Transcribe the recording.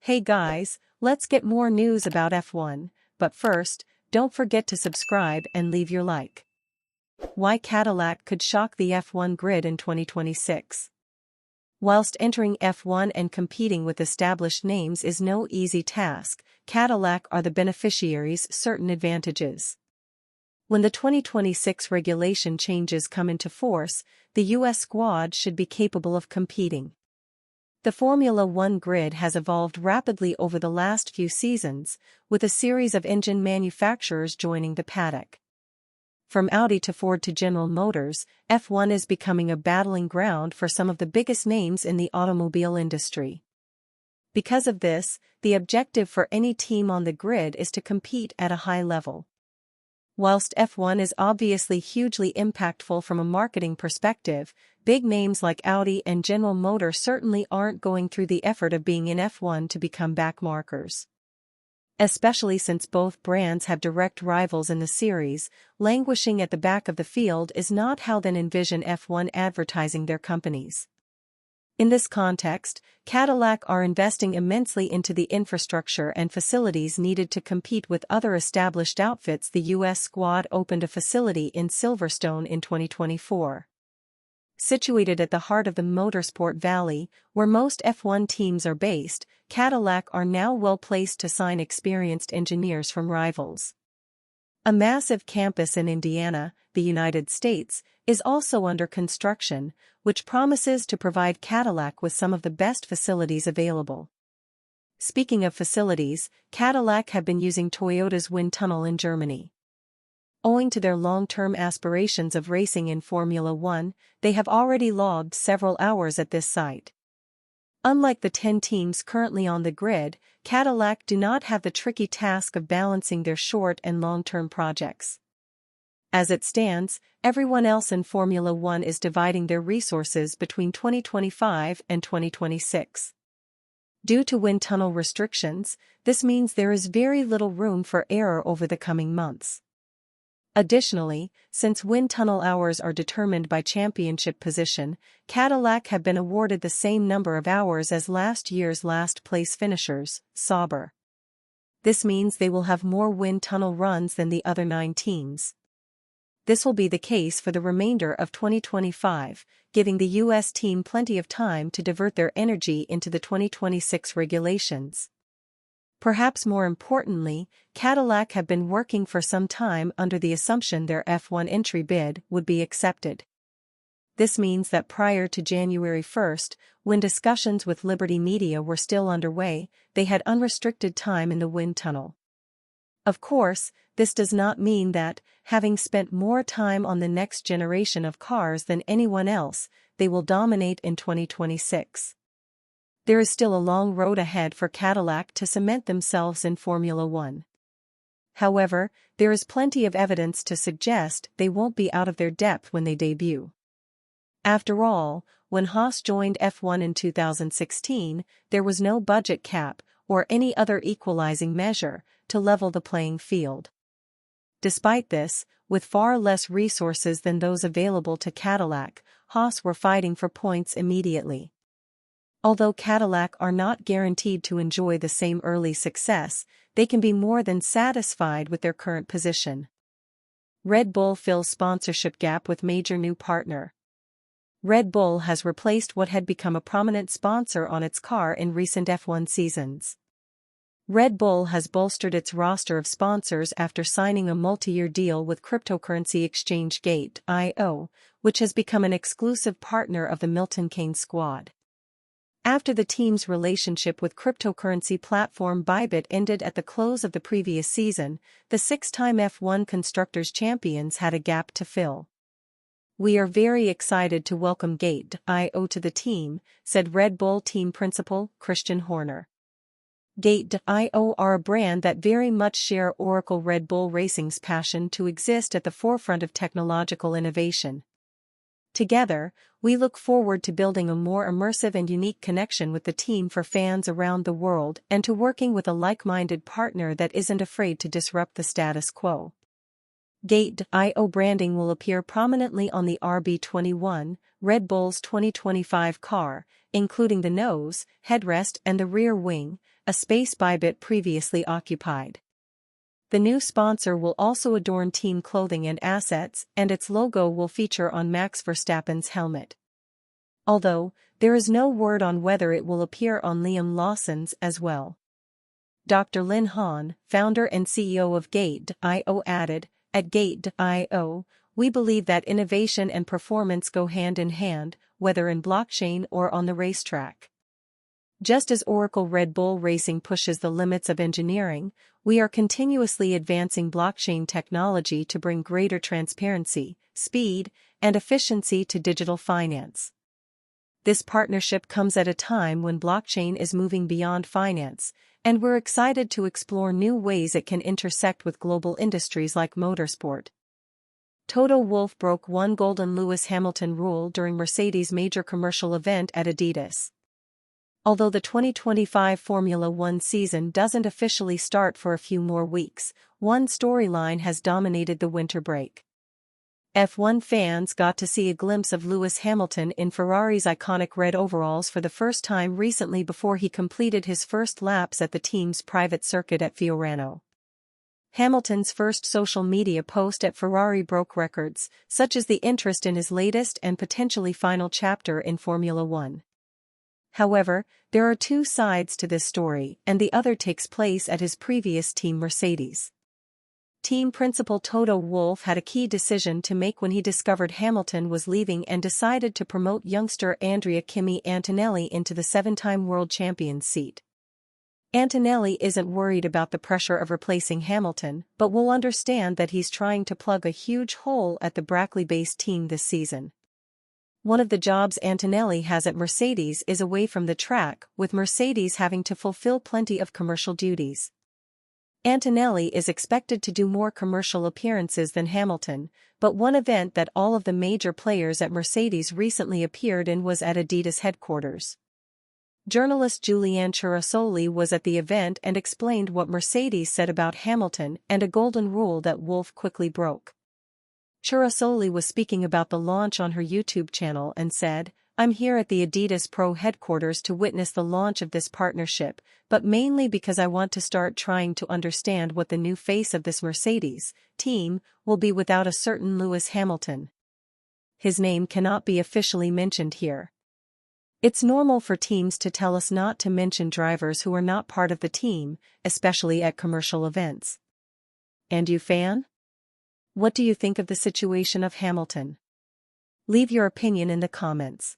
Hey guys, let's get more news about F1, but first, don't forget to subscribe and leave your like. Why Cadillac could shock the F1 grid in 2026. Whilst entering F1 and competing with established names is no easy task, Cadillac are the beneficiaries of certain advantages. When the 2026 regulation changes come into force, the US squad should be capable of competing. The Formula One grid has evolved rapidly over the last few seasons, with a series of engine manufacturers joining the paddock. From Audi to Ford to General Motors, F1 is becoming a battling ground for some of the biggest names in the automobile industry. Because of this, the objective for any team on the grid is to compete at a high level. Whilst F1 is obviously hugely impactful from a marketing perspective, big names like Audi and General Motors certainly aren't going through the effort of being in F1 to become backmarkers. Especially since both brands have direct rivals in the series, languishing at the back of the field is not how they envision F1 advertising their companies. In this context, Cadillac are investing immensely into the infrastructure and facilities needed to compete with other established outfits. The US squad opened a facility in Silverstone in 2024. Situated at the heart of the Motorsport Valley, where most F1 teams are based, Cadillac are now well placed to sign experienced engineers from rivals. A massive campus in Indiana, the United States, is also under construction, which promises to provide Cadillac with some of the best facilities available. Speaking of facilities, Cadillac have been using Toyota's wind tunnel in Germany. Owing to their long-term aspirations of racing in Formula One, they have already logged several hours at this site. Unlike the 10 teams currently on the grid, Cadillac do not have the tricky task of balancing their short and long-term projects. As it stands, everyone else in Formula One is dividing their resources between 2025 and 2026. Due to wind tunnel restrictions, this means there is very little room for error over the coming months. Additionally, since wind tunnel hours are determined by championship position, Cadillac have been awarded the same number of hours as last year's last-place finishers, Sauber. This means they will have more wind tunnel runs than the other 9 teams. This will be the case for the remainder of 2025, giving the US team plenty of time to divert their energy into the 2026 regulations. Perhaps more importantly, Cadillac have been working for some time under the assumption their F1 entry bid would be accepted. This means that prior to January 1st, when discussions with Liberty Media were still underway, they had unrestricted time in the wind tunnel. Of course, this does not mean that, having spent more time on the next generation of cars than anyone else, they will dominate in 2026. There is still a long road ahead for Cadillac to cement themselves in Formula One. However, there is plenty of evidence to suggest they won't be out of their depth when they debut. After all, when Haas joined F1 in 2016, there was no budget cap or any other equalizing measure to level the playing field. Despite this, with far less resources than those available to Cadillac, Haas were fighting for points immediately. Although Cadillac are not guaranteed to enjoy the same early success, they can be more than satisfied with their current position. Red Bull fills sponsorship gap with major new partner. Red Bull has replaced what had become a prominent sponsor on its car in recent F1 seasons. Red Bull has bolstered its roster of sponsors after signing a multi-year deal with cryptocurrency exchange Gate.io, which has become an exclusive partner of the Milton Keynes squad. After the team's relationship with cryptocurrency platform Bybit ended at the close of the previous season, the 6-time F1 Constructors' Champions had a gap to fill. "We are very excited to welcome Gate.io to the team," said Red Bull team principal Christian Horner. Gate.io are a brand that very much share Oracle Red Bull Racing's passion to exist at the forefront of technological innovation. Together, we look forward to building a more immersive and unique connection with the team for fans around the world and to working with a like-minded partner that isn't afraid to disrupt the status quo. Gate.io branding will appear prominently on the RB21, Red Bull's 2025 car, including the nose, headrest and the rear wing, a space Bybit previously occupied. The new sponsor will also adorn team clothing and assets, and its logo will feature on Max Verstappen's helmet. Although, there is no word on whether it will appear on Liam Lawson's as well. Dr. Lin Han, founder and CEO of Gate.io added, "At Gate.io, we believe that innovation and performance go hand in hand, whether in blockchain or on the racetrack. Just as Oracle Red Bull Racing pushes the limits of engineering, we are continuously advancing blockchain technology to bring greater transparency, speed, and efficiency to digital finance. This partnership comes at a time when blockchain is moving beyond finance, and we're excited to explore new ways it can intersect with global industries like motorsport." Toto Wolff broke one golden Lewis Hamilton rule during Mercedes' major commercial event at Adidas. Although the 2025 Formula One season doesn't officially start for a few more weeks, one storyline has dominated the winter break. F1 fans got to see a glimpse of Lewis Hamilton in Ferrari's iconic red overalls for the first time recently before he completed his first laps at the team's private circuit at Fiorano. Hamilton's first social media post at Ferrari broke records, such as the interest in his latest and potentially final chapter in Formula One. However, there are two sides to this story, and the other takes place at his previous team Mercedes. Team principal Toto Wolff had a key decision to make when he discovered Hamilton was leaving and decided to promote youngster Andrea Kimi Antonelli into the seven-time world champion's seat. Antonelli isn't worried about the pressure of replacing Hamilton, but will understand that he's trying to plug a huge hole at the Brackley-based team this season. One of the jobs Antonelli has at Mercedes is away from the track, with Mercedes having to fulfill plenty of commercial duties. Antonelli is expected to do more commercial appearances than Hamilton, but one event that all of the major players at Mercedes recently appeared in was at Adidas headquarters. Journalist Julianne Chirasoli was at the event and explained what Mercedes said about Hamilton and a golden rule that Wolff quickly broke. Chirasoli was speaking about the launch on her YouTube channel and said, "I'm here at the Adidas Pro headquarters to witness the launch of this partnership, but mainly because I want to start trying to understand what the new face of this Mercedes team will be without a certain Lewis Hamilton. His name cannot be officially mentioned here. It's normal for teams to tell us not to mention drivers who are not part of the team, especially at commercial events. And you, fan? What do you think of the situation of Hamilton? Leave your opinion in the comments.